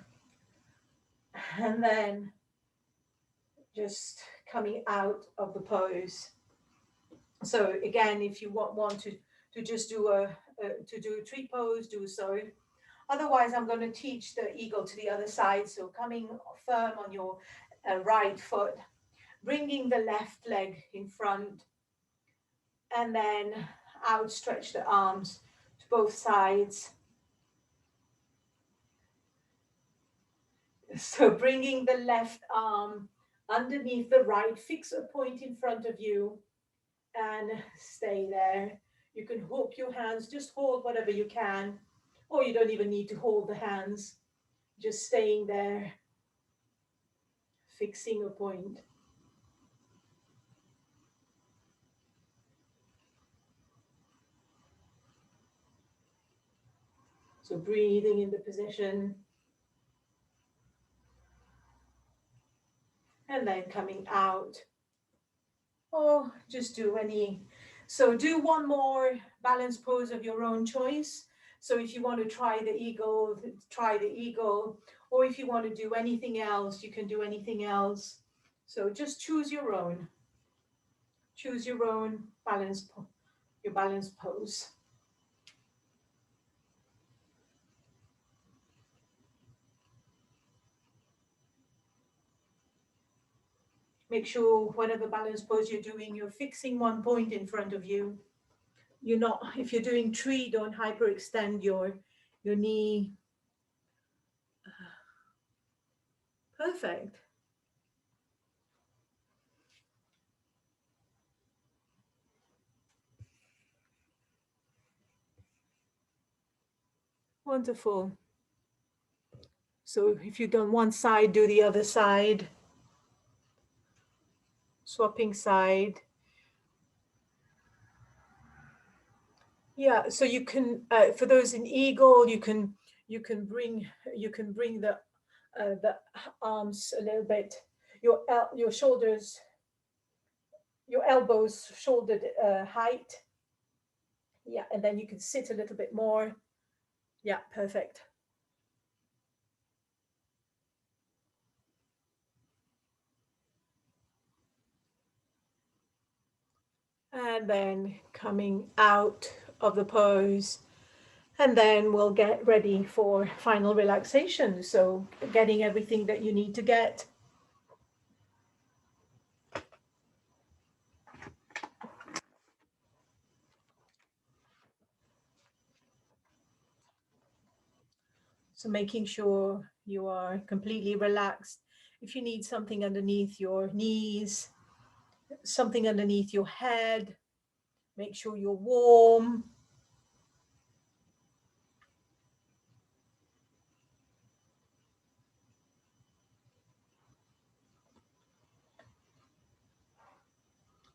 then just coming out of the pose. So again, if you want to just do a tree pose, do so. Otherwise, I'm going to teach the eagle to the other side. So coming firm on your right foot, bringing the left leg in front, and then outstretch the arms to both sides. So bringing the left arm underneath the right, fix a point in front of you and stay there. You can hook your hands, just hold whatever you can, or you don't even need to hold the hands, just staying there, fixing a point. So breathing in the position. And then coming out. Or just do any. So do one more balance pose of your own choice. So if you want to try the eagle, try the eagle. Or if you want to do anything else, you can do anything else. So just choose your own. Choose your own balance, your balance pose. Make sure whatever balance pose you're doing, you're fixing one point in front of you. You're not, if you're doing tree, don't hyperextend your knee. Perfect. Wonderful. So if you've done one side, do the other side. Swapping side. Yeah, so you can, for those in eagle, you can bring the arms a little bit, your shoulders, your elbows shouldered height. Yeah, and then you can sit a little bit more. Yeah, perfect. And then coming out of the pose. And then we'll get ready for final relaxation. So getting everything that you need to get. So making sure you are completely relaxed. If you need something underneath your knees, something underneath your head, make sure you're warm.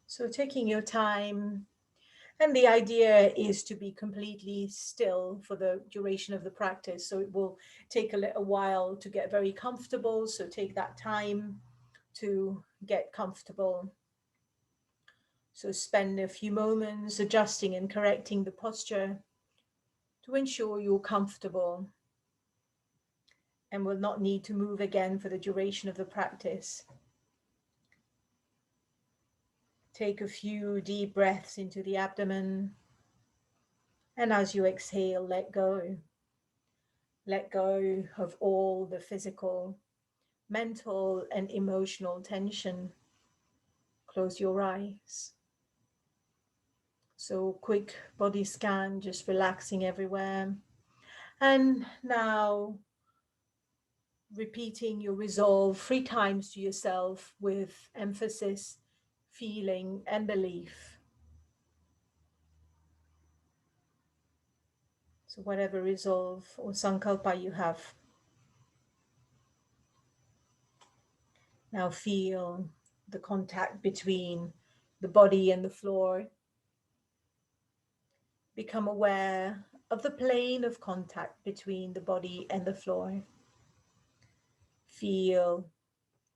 So taking your time. And the idea is to be completely still for the duration of the practice. So it will take a little while to get very comfortable. So take that time to get comfortable. So spend a few moments adjusting and correcting the posture to ensure you're comfortable and will not need to move again for the duration of the practice. Take a few deep breaths into the abdomen, and as you exhale, let go. Let go of all the physical mental and emotional tension. Close your eyes. So quick body scan, just relaxing everywhere. And now repeating your resolve 3 times to yourself with emphasis, feeling, and belief. So whatever resolve or sankalpa you have. Now feel the contact between the body and the floor. Become aware of the plane of contact between the body and the floor. Feel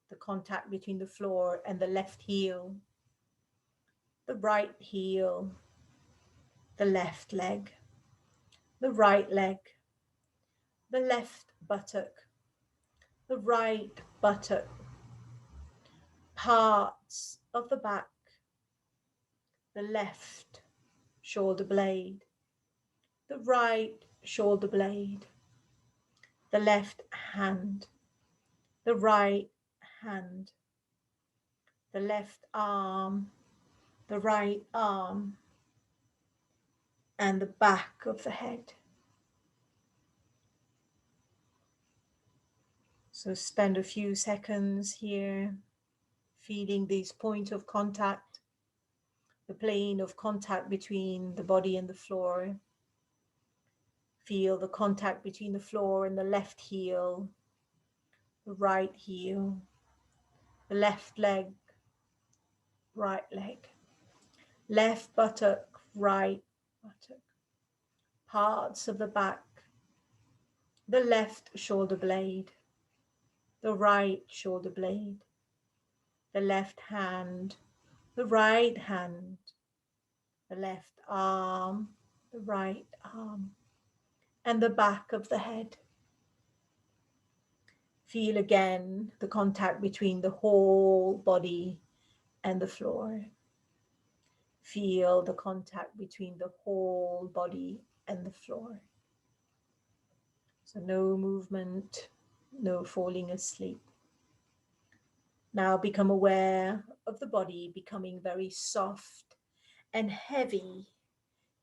the contact between the floor and the left heel, the right heel, the left leg, the right leg, the left buttock, the right buttock, parts of the back, the left shoulder blade, the right shoulder blade, the left hand, the right hand, the left arm, the right arm, and the back of the head. So spend a few seconds here feeling these points of contact, the plane of contact between the body and the floor. Feel the contact between the floor and the left heel, the right heel, the left leg, right leg, left buttock, right buttock, parts of the back, the left shoulder blade, the right shoulder blade, the left hand, the right hand, the left arm, the right arm, and the back of the head. Feel again the contact between the whole body and the floor. Feel the contact between the whole body and the floor. So no movement, no falling asleep. Now become aware of the body becoming very soft and heavy,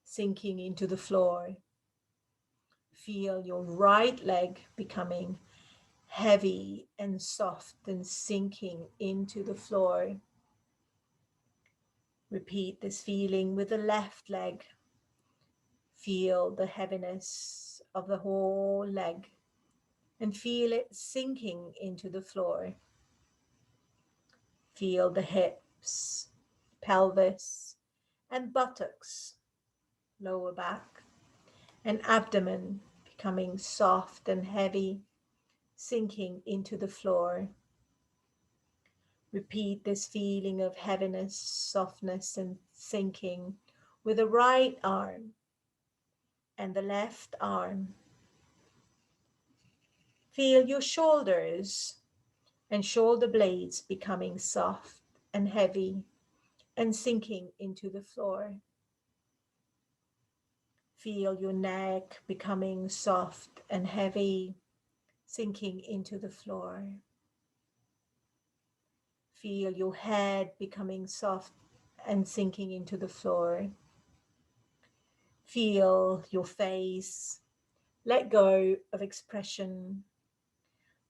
sinking into the floor. Feel your right leg becoming heavy and soft and sinking into the floor. Repeat this feeling with the left leg. Feel the heaviness of the whole leg and feel it sinking into the floor. Feel the hips, pelvis, and buttocks, lower back, and abdomen becoming soft and heavy, sinking into the floor. Repeat this feeling of heaviness, softness, and sinking with the right arm and the left arm. Feel your shoulders and shoulder blades becoming soft and heavy and sinking into the floor. Feel your neck becoming soft and heavy, sinking into the floor. Feel your head becoming soft and sinking into the floor. Feel your face, let go of expression,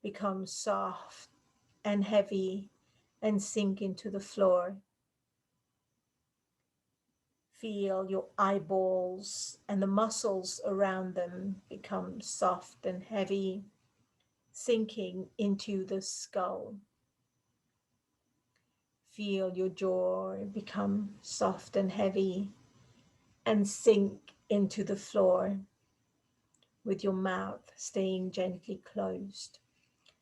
become soft and heavy and sink into the floor. Feel your eyeballs and the muscles around them become soft and heavy, sinking into the skull. Feel your jaw become soft and heavy and sink into the floor, with your mouth staying gently closed,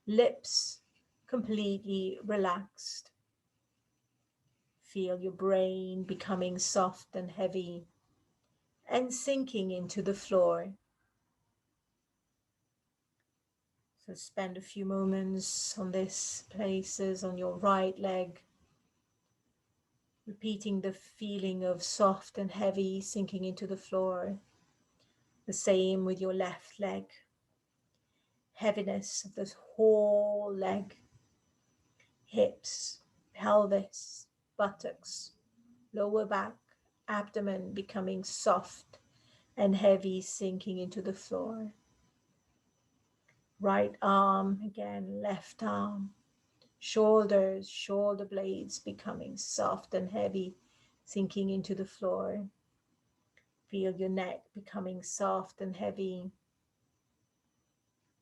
lips completely relaxed. Feel your brain becoming soft and heavy and sinking into the floor. So spend a few moments on these places on your right leg, repeating the feeling of soft and heavy sinking into the floor. The same with your left leg. Heaviness of the whole leg hips, pelvis, buttocks, lower back, abdomen becoming soft and heavy, sinking into the floor. Right arm, again, left arm, shoulders, shoulder blades becoming soft and heavy, sinking into the floor. Feel your neck becoming soft and heavy.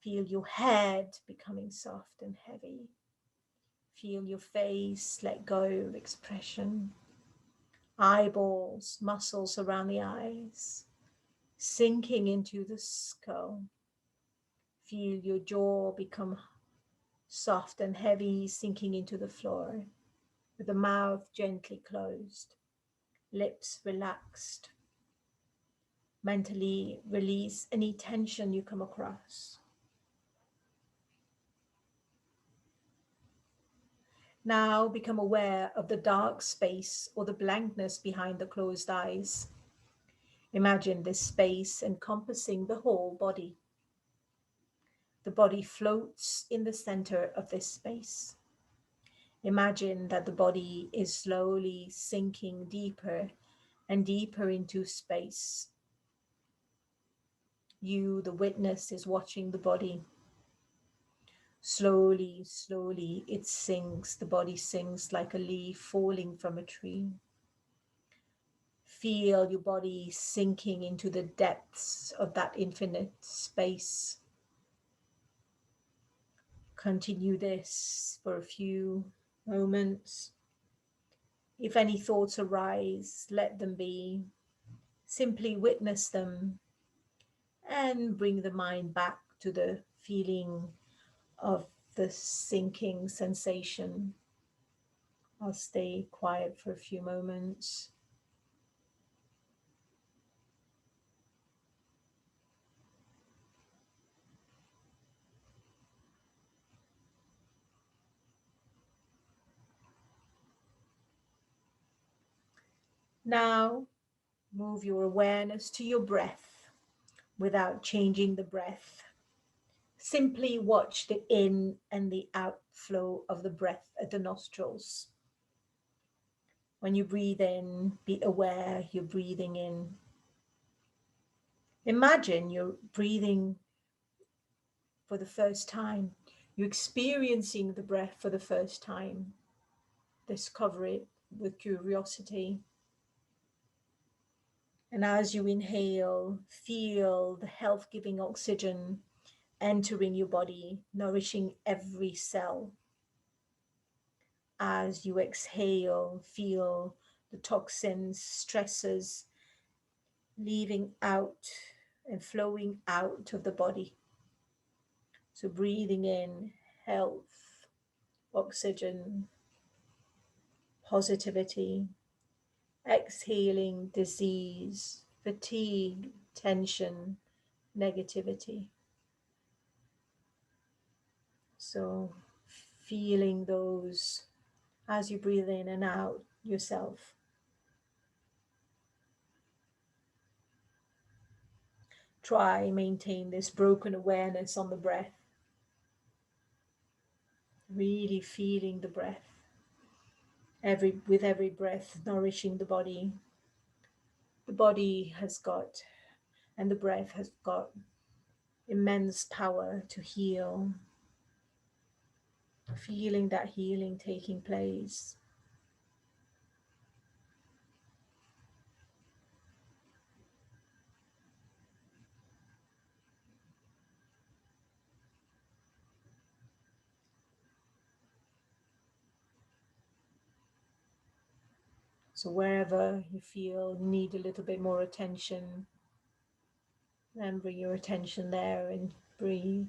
Feel your head becoming soft and heavy. Feel your face let go of expression. Eyeballs, muscles around the eyes, sinking into the skull. Feel your jaw become soft and heavy, sinking into the floor, with the mouth gently closed, lips relaxed. Mentally release any tension you come across. Now become aware of the dark space or the blankness behind the closed eyes. Imagine this space encompassing the whole body. The body floats in the center of this space. Imagine that the body is slowly sinking deeper and deeper into space. You, the witness, is watching the body. Slowly, slowly, it sinks. The body sinks like a leaf falling from a tree. Feel your body sinking into the depths of that infinite space. Continue this for a few moments. If any thoughts arise, let them be. Simply witness them and bring the mind back to the feeling of the sinking sensation. I'll stay quiet for a few moments. Now, move your awareness to your breath without changing the breath. Simply watch the in and the outflow of the breath at the nostrils. When you breathe in, be aware you're breathing in. Imagine you're breathing for the first time. You're experiencing the breath for the first time. Discover it with curiosity. And as you inhale, feel the health-giving oxygen entering your body, nourishing every cell. As you exhale, feel the toxins, stresses leaving out and flowing out of the body. So breathing in health, oxygen, positivity, exhaling disease, fatigue, tension, negativity. So feeling those as you breathe in and out yourself. Try maintain this broken awareness on the breath. Really feeling the breath. With every breath, nourishing the body. The body has got, and the breath has got immense power to heal. Feeling that healing taking place. So wherever you feel you need a little bit more attention, then bring your attention there and breathe.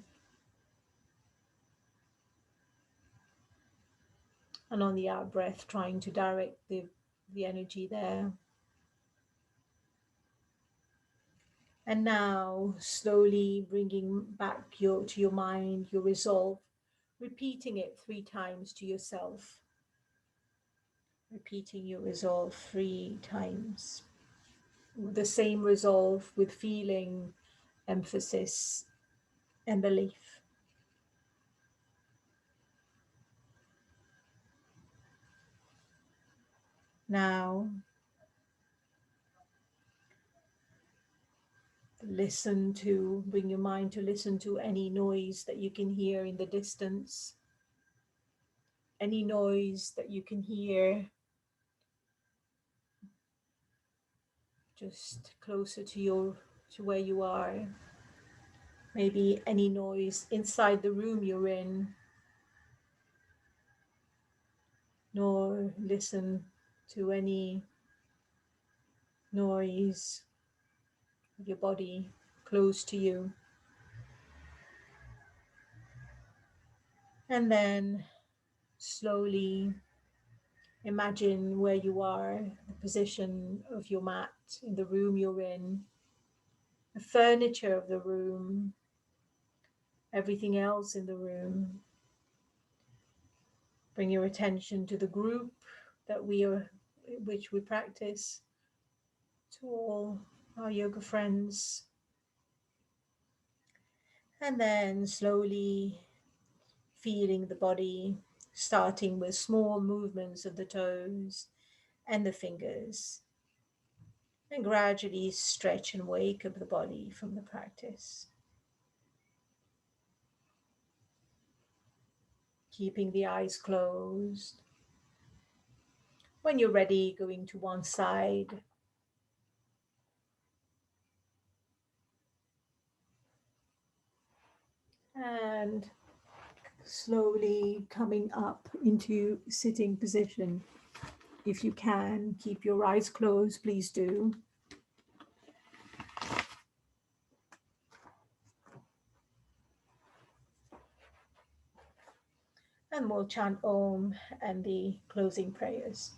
And on the out breath, trying to direct the energy there. And now slowly bringing back to your mind, your resolve, repeating it 3 times to yourself. Repeating your resolve 3 times. The same resolve with feeling, emphasis, and belief. Now, bring your mind to listen to any noise that you can hear in the distance, any noise that you can hear just closer to where you are. Maybe any noise inside the room you're in, nor listen to any noise of your body close to you. And then slowly imagine where you are, the position of your mat in the room you're in, the furniture of the room, everything else in the room. Bring your attention to the group which we practice, to all our yoga friends. And then slowly feeling the body, starting with small movements of the toes and the fingers, and gradually stretch and wake up the body from the practice. Keeping the eyes closed. When you're ready, going to one side. And slowly coming up into sitting position. If you can, keep your eyes closed, please do. And we'll chant Om and the closing prayers.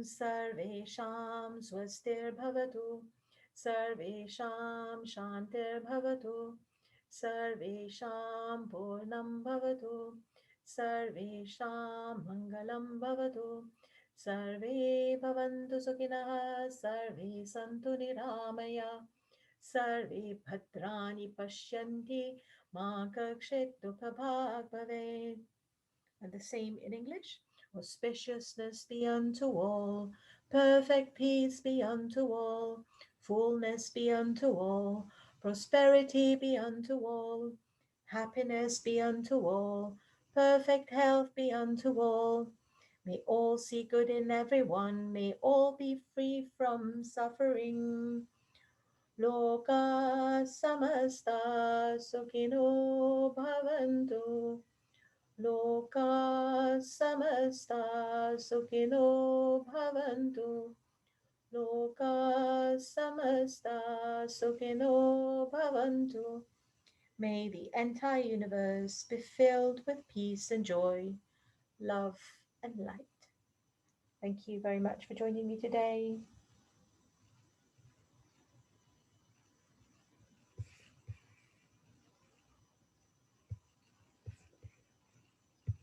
Sarvesham swastirбhavatu, sarvesham shantirbhavatu, sarvesham purnam bhavatu, sarvesham mangalam bhavatu, sarve bhavantu sukhinah, sarve santu niramaya, sarve bhadrani pashyanti, ma kakshit dukha bhag bhavet. And the same in English. Auspiciousness be unto all, perfect peace be unto all, fullness be unto all, prosperity be unto all, happiness be unto all, perfect health be unto all. May all see good in everyone, may all be free from suffering. Loka samasta sukhino bhavantu. Loka samasta sukhino bhavantu. Loka samasta sukhino bhavantu. May the entire universe be filled with peace and joy, love and light. Thank you very much for joining me today.